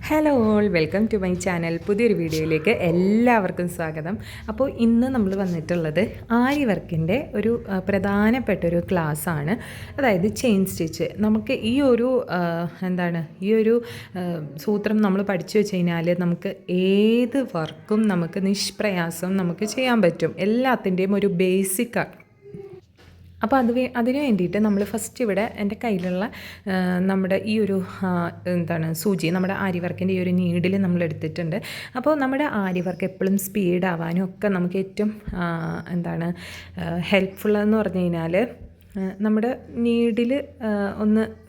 Hello all, welcome to my channel. പുതിയൊരു വീഡിയോയിലേക്ക് എല്ലാവർക്കും സ്വാഗതം. അപ്പോൾ ഇന്ന് നമ്മൾ വന്നിട്ടുള്ളത് ആരി വർക്കിൻ്റെ ഒരു പ്രധാനപ്പെട്ടൊരു ക്ലാസ്സാണ്. അതായത് ചെയിൻ സ്റ്റിച്ച്. നമുക്ക് ഈ ഒരു സൂത്രം നമ്മൾ പഠിച്ചു വെച്ച് കഴിഞ്ഞാൽ നമുക്ക് ഏത് വർക്കും നമുക്ക് നിഷ്പ്രയാസം നമുക്ക് ചെയ്യാൻ പറ്റും. എല്ലാത്തിൻ്റെയും ഒരു ബേസിക്കാണ്. അപ്പോൾ അതിന് വേണ്ടിയിട്ട് നമ്മൾ ഫസ്റ്റ് ഇവിടെ എൻ്റെ കയ്യിലുള്ള നമ്മുടെ ഈ ഒരു സൂചി, നമ്മുടെ ആരി വർക്കിൻ്റെ ഈ ഒരു നീഡിൽ നമ്മൾ എടുത്തിട്ടുണ്ട്. അപ്പോൾ നമ്മുടെ ആരി വർക്ക് എപ്പോഴും സ്പീഡാവാനും ഒക്കെ നമുക്ക് ഏറ്റവും ഹെൽപ്ഫുള്ളെന്ന് പറഞ്ഞു കഴിഞ്ഞാൽ നമ്മുടെ നീഡിൽ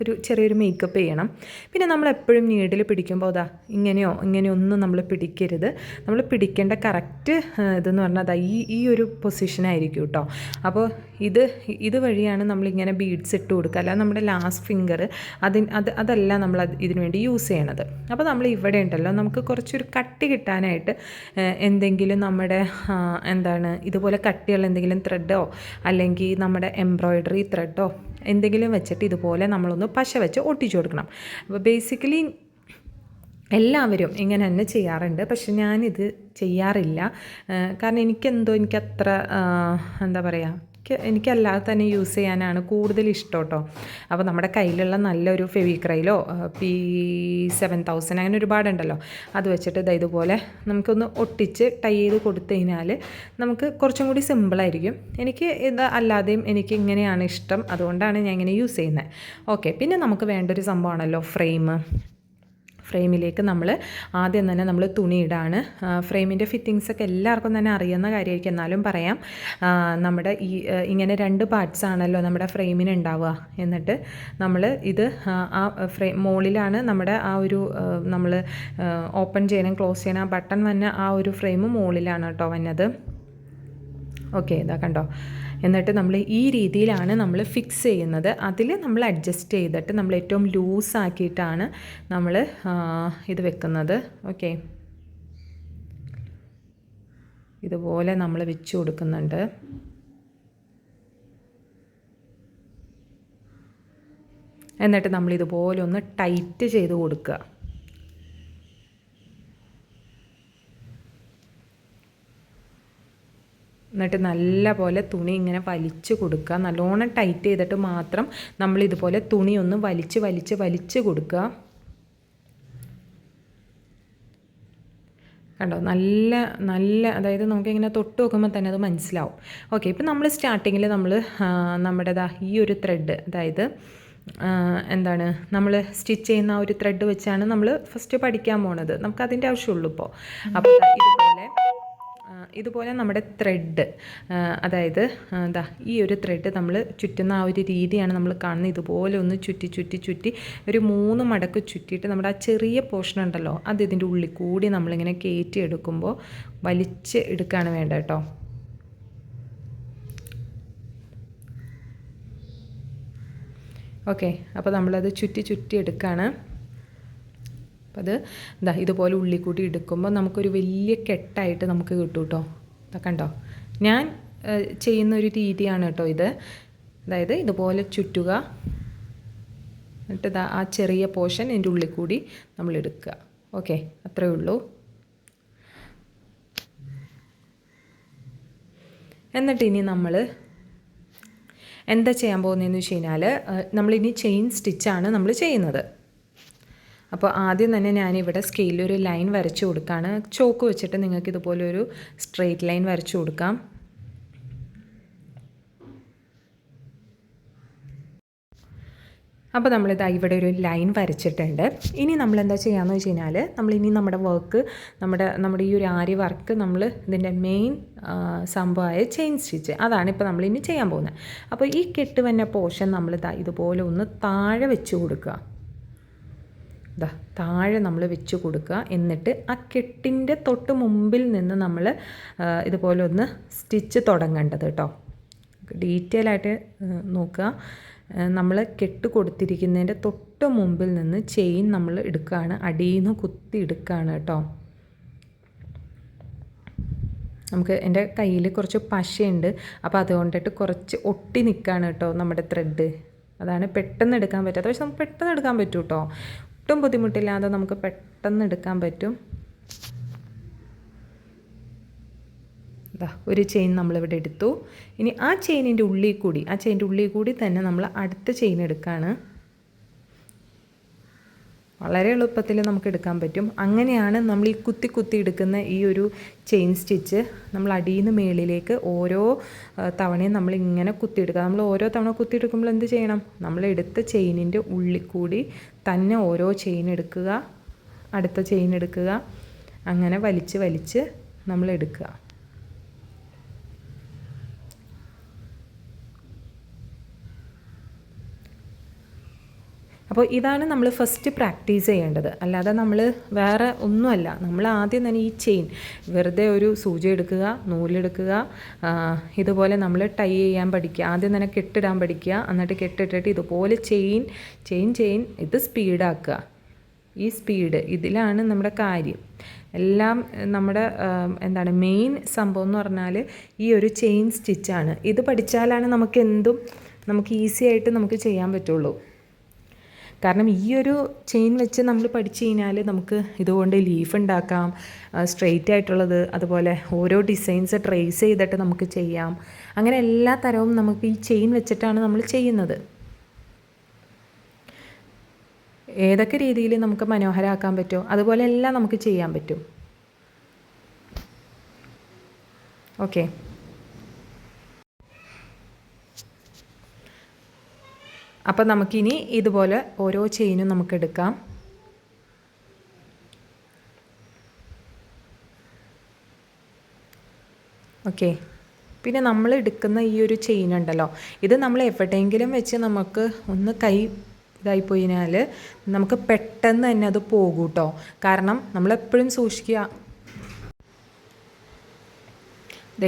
ഒരു ചെറിയൊരു മേക്കപ്പ് ചെയ്യണം. പിന്നെ നമ്മളെപ്പോഴും നീഡിൽ പിടിക്കുമ്പോൾ ഇങ്ങനെയൊന്നും നമ്മൾ പിടിക്കരുത്. നമ്മൾ പിടിക്കേണ്ട കറക്റ്റ് ഇതെന്ന് പറഞ്ഞാൽ ഈ ഒരു പൊസിഷനായിരിക്കും കേട്ടോ. അപ്പോൾ ഇത് വഴിയാണ് നമ്മളിങ്ങനെ ബീഡ്സ് ഇട്ട് കൊടുക്കുക. അല്ല നമ്മുടെ ലാസ്റ്റ് ഫിംഗർ അതല്ല നമ്മൾ ഇതിനു വേണ്ടി യൂസ് ചെയ്യണത്. അപ്പോൾ നമ്മൾ ഇവിടെ ഉണ്ടല്ലോ, നമുക്ക് കുറച്ചൊരു കട്ടി കിട്ടാനായിട്ട് എന്തെങ്കിലും നമ്മുടെ ഇതുപോലെ കട്ടിയുള്ള എന്തെങ്കിലും ത്രെഡോ അല്ലെങ്കിൽ നമ്മുടെ എംബ്രോയിഡറി ത്രെഡോ എന്തെങ്കിലും വെച്ചിട്ട് ഇതുപോലെ നമ്മളൊന്ന് പശ വെച്ച് ഒട്ടിച്ചു കൊടുക്കണം. അപ്പോൾ ബേസിക്കലി എല്ലാവരും ഇങ്ങനെ തന്നെ ചെയ്യാറുണ്ട്. പക്ഷെ ഞാനിത് ചെയ്യാറില്ല. കാരണം എനിക്കത്ര എനിക്കല്ലാതെ തന്നെ യൂസ് ചെയ്യാനാണ് കൂടുതൽ ഇഷ്ടം കേട്ടോ. അപ്പോൾ നമ്മുടെ കയ്യിലുള്ള നല്ലൊരു ഫെവിക്രൈലോ P7000 അങ്ങനെ ഒരുപാടുണ്ടല്ലോ, അത് വെച്ചിട്ട് ഇതുപോലെ നമുക്കൊന്ന് ഒട്ടിച്ച് ടൈ ചെയ്ത് കൊടുത്തു കഴിഞ്ഞാൽ നമുക്ക് കുറച്ചും കൂടി സിമ്പിളായിരിക്കും. എനിക്ക് ഇത് അല്ലാതെയും എനിക്ക് ഇങ്ങനെയാണ് ഇഷ്ടം, അതുകൊണ്ടാണ് ഞാൻ ഇങ്ങനെ യൂസ് ചെയ്യുന്നത്. ഓക്കെ, പിന്നെ നമുക്ക് വേണ്ടൊരു സംഭവമാണല്ലോ ഫ്രെയിമിലേക്ക് നമ്മൾ ആദ്യം തന്നെ നമ്മൾ തുണി ഇടാണ്. ഫ്രെയിമിൻ്റെ ഫിറ്റിങ്സൊക്കെ എല്ലാവർക്കും തന്നെ അറിയുന്ന കാര്യമായിരിക്കും, എന്നാലും പറയാം. നമ്മുടെ ഇങ്ങനെ 2 പാർട്സ് ആണല്ലോ നമ്മുടെ ഫ്രെയിമിന് ഉണ്ടാവുക. എന്നിട്ട് നമ്മൾ ഇത് മുകളിലാണ് നമ്മുടെ നമ്മൾ ഓപ്പൺ ചെയ്യണം ക്ലോസ് ചെയ്യണം ബട്ടൺ വന്ന ആ ഒരു ഫ്രെയിം മുകളിലാണ് കേട്ടോ വന്നത്. ഓക്കെ, ഇതാ കണ്ടോ. എന്നിട്ട് നമ്മൾ ഈ രീതിയിലാണ് നമ്മൾ ഫിക്സ് ചെയ്യുന്നത്. അതിൽ നമ്മൾ അഡ്ജസ്റ്റ് ചെയ്തിട്ട് നമ്മൾ ഏറ്റവും ലൂസാക്കിയിട്ടാണ് നമ്മൾ ഇത് വെക്കുന്നത്. ഓക്കെ, ഇതുപോലെ നമ്മൾ വെച്ച് കൊടുക്കുന്നുണ്ട്. എന്നിട്ട് നമ്മൾ ഇതുപോലെ ഒന്ന് ടൈറ്റ് ചെയ്ത് കൊടുക്കുക. എന്നിട്ട് നല്ല പോലെ തുണി ഇങ്ങനെ വലിച്ച് കൊടുക്കുക. നല്ലോണം ടൈറ്റ് ചെയ്തിട്ട് മാത്രം നമ്മളിതുപോലെ തുണി ഒന്ന് വലിച്ച് കൊടുക്കുക. കണ്ടോ, നല്ല അതായത് നമുക്കിങ്ങനെ തൊട്ട് നോക്കുമ്പോൾ തന്നെ അത് മനസ്സിലാവും. ഓക്കെ, ഇപ്പം നമ്മൾ സ്റ്റാർട്ടിങ്ങിൽ നമ്മുടെ ഈ ഒരു ത്രെഡ്, അതായത് നമ്മൾ സ്റ്റിച്ച് ചെയ്യുന്ന ആ ഒരു ത്രെഡ് വെച്ചാണ് നമ്മൾ ഫസ്റ്റ് പഠിക്കാൻ പോണത്. നമുക്കതിൻ്റെ ആവശ്യമുള്ളൂ ഇപ്പോൾ. അപ്പോൾ ഇതുപോലെ നമ്മുടെ ത്രെഡ്, അതായത് ഈ ഒരു ത്രെഡ് നമ്മൾ ചുറ്റുന്ന ആ ഒരു രീതിയാണ് നമ്മൾ കാണുന്നത്. ഇതുപോലെ ഒന്ന് ചുറ്റി ഒരു 3 മടക്ക് ചുറ്റിയിട്ട് നമ്മുടെ ആ ചെറിയ പോർഷൻ ഉണ്ടല്ലോ, അത് ഇതിൻ്റെ ഉള്ളിൽ കൂടി നമ്മളിങ്ങനെ കയറ്റി എടുക്കുമ്പോൾ വലിച്ച് എടുക്കുകയാണ് വേണ്ടത് കേട്ടോ. ഓക്കെ, അപ്പോൾ നമ്മളത് ചുറ്റി എടുക്കുകയാണ്. അപ്പോൾ അത് ഇതുപോലെ ഉള്ളിൽ കൂടി എടുക്കുമ്പോൾ നമുക്കൊരു വലിയ കെട്ടായിട്ട് നമുക്ക് കിട്ടും കേട്ടോ. കണ്ടോ, ഞാൻ ചെയ്യുന്നൊരു രീതിയാണ് കേട്ടോ ഇത്. അതായത് ഇതുപോലെ ചുറ്റുക, എന്നിട്ട് ആ ചെറിയ പോർഷൻ എൻ്റെ ഉള്ളിൽ കൂടി നമ്മൾ എടുക്കുക. ഓക്കെ, അത്രയേ ഉള്ളൂ. എന്നിട്ട് ഇനി നമ്മൾ എന്താ ചെയ്യാൻ പോകുന്നതെന്ന് വെച്ച് കഴിഞ്ഞാൽ നമ്മളിനി ചെയിൻ സ്റ്റിച്ചാണ് നമ്മൾ ചെയ്യുന്നത്. അപ്പോൾ ആദ്യം തന്നെ ഞാനിവിടെ സ്കെയിലൊരു ലൈൻ വരച്ച് കൊടുക്കുകയാണ്. ചോക്ക് വെച്ചിട്ട് നിങ്ങൾക്ക് ഇതുപോലെ ഒരു സ്ട്രെയിറ്റ് ലൈൻ വരച്ച് കൊടുക്കാം. അപ്പോൾ നമ്മളിതാ ഇവിടെ ഒരു ലൈൻ വരച്ചിട്ടുണ്ട്. ഇനി നമ്മളെന്താ ചെയ്യാമെന്ന് വെച്ച് കഴിഞ്ഞാൽ നമ്മളിനി നമ്മുടെ വർക്ക്, നമ്മുടെ ഈ ഒരു ആരി വർക്ക്, നമ്മൾ ഇതിൻ്റെ മെയിൻ സംഭവമായ ചെയിൻ സ്റ്റിച്ച്, അതാണ് ഇപ്പോൾ നമ്മളിനി ചെയ്യാൻ പോകുന്നത്. അപ്പോൾ ഈ കെട്ട് വന്ന പോർഷൻ നമ്മളിതാ ഇതുപോലെ ഒന്ന് താഴെ വെച്ച് കൊടുക്കുക. താഴെ നമ്മൾ വെച്ച് കൊടുക്കുക. എന്നിട്ട് ആ കെട്ടിൻ്റെ തൊട്ട് മുമ്പിൽ നിന്ന് നമ്മൾ ഇതുപോലെ ഒന്ന് സ്റ്റിച്ച് തുടങ്ങേണ്ടത് കേട്ടോ. ഡീറ്റെയിൽ ആയിട്ട് നോക്കുക. നമ്മൾ കെട്ട് കൊടുത്തിരിക്കുന്നതിൻ്റെ തൊട്ട് മുമ്പിൽ നിന്ന് ചെയിൻ നമ്മൾ എടുക്കുകയാണ്, അടിയിൽ നിന്ന് കുത്തി എടുക്കുകയാണ് കേട്ടോ. നമുക്ക് എൻ്റെ കയ്യിൽ കുറച്ച് പശയുണ്ട്, അപ്പോൾ അതുകൊണ്ടിട്ട് കുറച്ച് ഒട്ടി നിൽക്കുകയാണ് കേട്ടോ നമ്മുടെ ത്രെഡ്. അതാണ് പെട്ടെന്ന് എടുക്കാൻ പറ്റാത്ത. പക്ഷെ നമുക്ക് പെട്ടെന്ന് എടുക്കാൻ പറ്റും കേട്ടോ. ഒട്ടും ബുദ്ധിമുട്ടില്ലാതെ നമുക്ക് പെട്ടെന്ന് എടുക്കാൻ പറ്റും. ഒരു ചെയിൻ നമ്മളിവിടെ എടുത്തു. ഇനി ആ ചെയിനിൻ്റെ ഉള്ളിൽ കൂടി തന്നെ നമ്മൾ അടുത്ത ചെയിൻ എടുക്കുകയാണ്. വളരെ എളുപ്പത്തിൽ നമുക്ക് എടുക്കാൻ പറ്റും. അങ്ങനെയാണ് നമ്മൾ ഈ കുത്തി എടുക്കുന്ന ഈ ഒരു ചെയിൻ സ്റ്റിച്ച് നമ്മൾ അടിയിൽ നിന്ന് മേളിലേക്ക് ഓരോ തവണയും നമ്മളിങ്ങനെ കുത്തിയെടുക്കുക. നമ്മൾ ഓരോ തവണ കുത്തിയെടുക്കുമ്പോൾ എന്ത് ചെയ്യണം? നമ്മൾ എടുത്ത ചെയിനിൻ്റെ ഉള്ളിൽ കൂടി തന്നെ ഓരോ ചെയിൻ എടുക്കുക, അടുത്ത ചെയിൻ എടുക്കുക, അങ്ങനെ വലിച്ച് നമ്മൾ എടുക്കുക. അപ്പോൾ ഇതാണ് നമ്മൾ ഫസ്റ്റ് പ്രാക്ടീസ് ചെയ്യേണ്ടത്. അല്ലാതെ നമ്മൾ വേറെ ഒന്നുമല്ല. നമ്മൾ ആദ്യം തന്നെ ഈ ചെയിൻ വെറുതെ ഒരു സൂചി എടുക്കുക, നൂലെടുക്കുക, ഇതുപോലെ നമ്മൾ ടൈ ചെയ്യാൻ പഠിക്കുക. ആദ്യം തന്നെ കെട്ടിടാൻ പഠിക്കുക. എന്നിട്ട് കെട്ടിട്ടിട്ട് ഇതുപോലെ ചെയിൻ ഇത് സ്പീഡാക്കുക. ഈ സ്പീഡ് ഇതിലാണ് നമ്മുടെ കാര്യം. എല്ലാം നമ്മുടെ മെയിൻ സംഭവം എന്ന് പറഞ്ഞാൽ ഈ ഒരു ചെയിൻ സ്റ്റിച്ചാണ്. ഇത് പഠിച്ചാലാണ് നമുക്ക് ഈസി ആയിട്ട് നമുക്ക് ചെയ്യാൻ പറ്റുള്ളൂ. കാരണം ഈ ഒരു ചെയിൻ വെച്ച് നമ്മൾ പഠിച്ചു കഴിഞ്ഞാൽ നമുക്ക് ഇതുകൊണ്ട് ലീഫ് ഉണ്ടാക്കാം, സ്ട്രെയിറ്റ് ആയിട്ടുള്ളത്, അതുപോലെ ഓരോ ഡിസൈൻസ് ട്രേസ് ചെയ്തിട്ട് നമുക്ക് ചെയ്യാം. അങ്ങനെ എല്ലാ തരവും നമുക്ക് ഈ ചെയിൻ വെച്ചിട്ടാണ് നമ്മൾ ചെയ്യുന്നത്. ഏതൊക്കെ രീതിയിൽ നമുക്ക് മനോഹരമാക്കാൻ പറ്റുമോ അതുപോലെ എല്ലാം നമുക്ക് ചെയ്യാൻ പറ്റും. ഓക്കെ, അപ്പോൾ നമുക്കിനി ഇതുപോലെ ഓരോ ചെയിനും നമുക്ക് എടുക്കാം. ഓക്കെ, പിന്നെ നമ്മൾ എടുക്കുന്ന ഈ ഒരു ചെയിൻ ഉണ്ടല്ലോ, ഇത് നമ്മൾ എവിടെയെങ്കിലും വെച്ച് നമുക്ക് ഒന്ന് കൈ ഇതായിപ്പോയിനാൽ നമുക്ക് പെട്ടെന്ന് തന്നെ അത് പോകും കേട്ടോ. കാരണം നമ്മളെപ്പോഴും സൂക്ഷിക്കുക.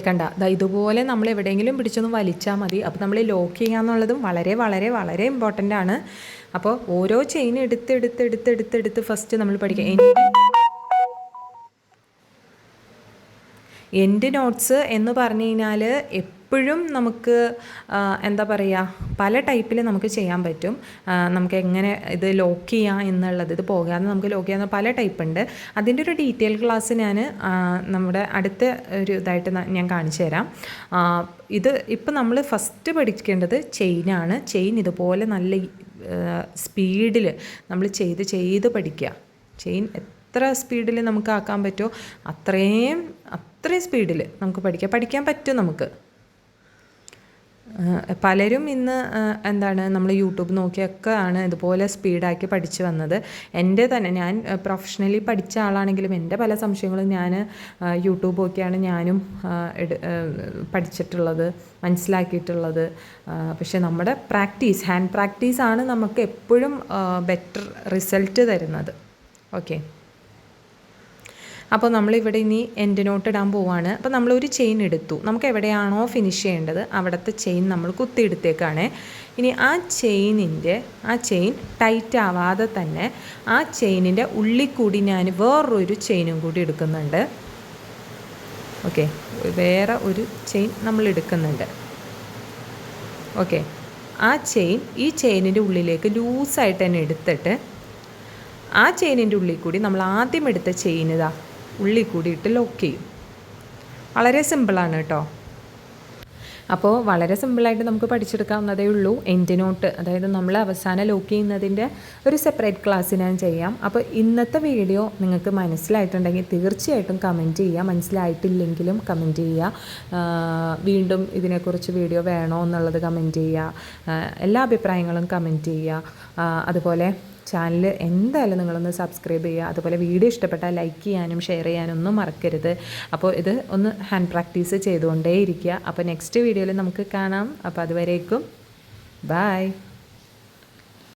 കണ്ട ഇതുപോലെ നമ്മൾ എവിടെയെങ്കിലും പിടിച്ചൊന്ന് വലിച്ചാൽ മതി. അപ്പോൾ നമ്മൾ ലോക്ക് ചെയ്യുക എന്നുള്ളതും വളരെ വളരെ വളരെ ഇമ്പോർട്ടൻ്റ് ആണ്. അപ്പോൾ ഓരോ ചെയിൻ എടുത്ത് ഫസ്റ്റ് നമ്മൾ പഠിക്കുക. എൻഡ് നോട്ട്സ് എന്ന് പറഞ്ഞു കഴിഞ്ഞാൽ എപ്പോഴും നമുക്ക് പല ടൈപ്പിൽ നമുക്ക് ചെയ്യാൻ പറ്റും. നമുക്ക് എങ്ങനെ ഇത് ലോക്ക് ചെയ്യാം എന്നുള്ളത്, ഇത് പോകാതെ നമുക്ക് ലോക്ക് ചെയ്യാൻ പല ടൈപ്പ് ഉണ്ട്. അതിൻ്റെ ഒരു ഡീറ്റെയിൽ ക്ലാസ് ഞാൻ നമ്മുടെ അടുത്ത ഒരു ഇതായിട്ട് ഞാൻ കാണിച്ചു തരാം. ഇത് ഇപ്പം നമ്മൾ ഫസ്റ്റ് പഠിക്കേണ്ടത് ചെയിനാണ്. ചെയിൻ ഇതുപോലെ നല്ല സ്പീഡിൽ നമ്മൾ ചെയ്ത് പഠിക്കുക. ചെയിൻ എത്ര സ്പീഡിൽ നമുക്ക് ആക്കാൻ പറ്റുമോ അത്രയും സ്പീഡിൽ നമുക്ക് പഠിക്കാൻ പറ്റും നമുക്ക്. പലരും ഇന്ന് നമ്മൾ യൂട്യൂബ് നോക്കിയൊക്കെ ആണ് ഇതുപോലെ സ്പീഡാക്കി പഠിച്ചു വന്നത്. ഞാൻ പ്രൊഫഷണലി പഠിച്ച ആളാണെങ്കിലും എൻ്റെ പല സംശയങ്ങളും ഞാൻ യൂട്യൂബ് നോക്കിയാണ് ഞാനും പഠിച്ചിട്ടുള്ളത്, മനസ്സിലാക്കിയിട്ടുള്ളത്. പക്ഷേ നമ്മുടെ ഹാൻഡ് പ്രാക്ടീസാണ് നമുക്ക് എപ്പോഴും ബെറ്റർ റിസൾട്ട് തരുന്നത്. ഓക്കെ, അപ്പോൾ നമ്മളിവിടെ ഇനി എൻഡ് നോട്ട് ഇടാൻ പോവാണ്. അപ്പോൾ നമ്മളൊരു ചെയിൻ എടുത്തു. നമുക്ക് എവിടെയാണോ ഫിനിഷ് ചെയ്യേണ്ടത് അവിടുത്തെ ചെയിൻ നമ്മൾ കുത്തിയെടുത്തേക്കാണ്. ഇനി ആ ചെയിൻ ടൈറ്റ് ആവാതെ തന്നെ ആ ചെയിനിൻ്റെ ഉള്ളിൽ കൂടി ഞാൻ വേറൊരു ചെയിനും കൂടി എടുക്കുന്നുണ്ട്. ഓക്കെ, വേറെ ഒരു ചെയിൻ നമ്മൾ എടുക്കുന്നുണ്ട്. ഓക്കെ, ഈ ചെയിനിൻ്റെ ഉള്ളിലേക്ക് ലൂസായിട്ട് തന്നെ എടുത്തിട്ട് ആ ചെയിനിൻ്റെ ഉള്ളിൽ കൂടി നമ്മൾ ആദ്യം എടുത്ത ചെയിൻ ഉള്ളിൽ കൂടിയിട്ട് ലോക്ക് ചെയ്യും. വളരെ സിമ്പിളാണ് കേട്ടോ. അപ്പോൾ വളരെ സിമ്പിളായിട്ട് നമുക്ക് പഠിച്ചെടുക്കാവുന്നതേ ഉള്ളൂ. എൻഡ് നോട്ട്, അതായത് നമ്മൾ അവസാനം ലോക്ക് ചെയ്യുന്നതിൻ്റെ ഒരു സെപ്പറേറ്റ് ക്ലാസ് ഞാൻ ചെയ്യാം. അപ്പോൾ ഇന്നത്തെ വീഡിയോ നിങ്ങൾക്ക് മനസ്സിലായിട്ടുണ്ടെങ്കിൽ തീർച്ചയായിട്ടും കമൻറ്റ് ചെയ്യുക. മനസ്സിലായിട്ടില്ലെങ്കിലും കമൻറ്റ് ചെയ്യുക. വീണ്ടും ഇതിനെക്കുറിച്ച് വീഡിയോ വേണോ എന്നുള്ളത് കമൻറ്റ് ചെയ്യുക. എല്ലാ അഭിപ്രായങ്ങളും കമൻറ്റ് ചെയ്യുക. അതുപോലെ ചാനൽ എന്തായാലും നിങ്ങളൊന്ന് സബ്സ്ക്രൈബ് ചെയ്യുക. അതുപോലെ വീഡിയോ ഇഷ്ടപ്പെട്ടാൽ ലൈക്ക് ചെയ്യാനും ഷെയർ ചെയ്യാനും ഒന്നും മറക്കരുത്. അപ്പോൾ ഇത് ഒന്ന് ഹാൻഡ് പ്രാക്ടീസ് ചെയ്തുകൊണ്ടേ ഇരിക്കുക. അപ്പോൾ നെക്സ്റ്റ് വീഡിയോയിൽ നമുക്ക് കാണാം. അപ്പോൾ അതുവരേക്കും ബൈ.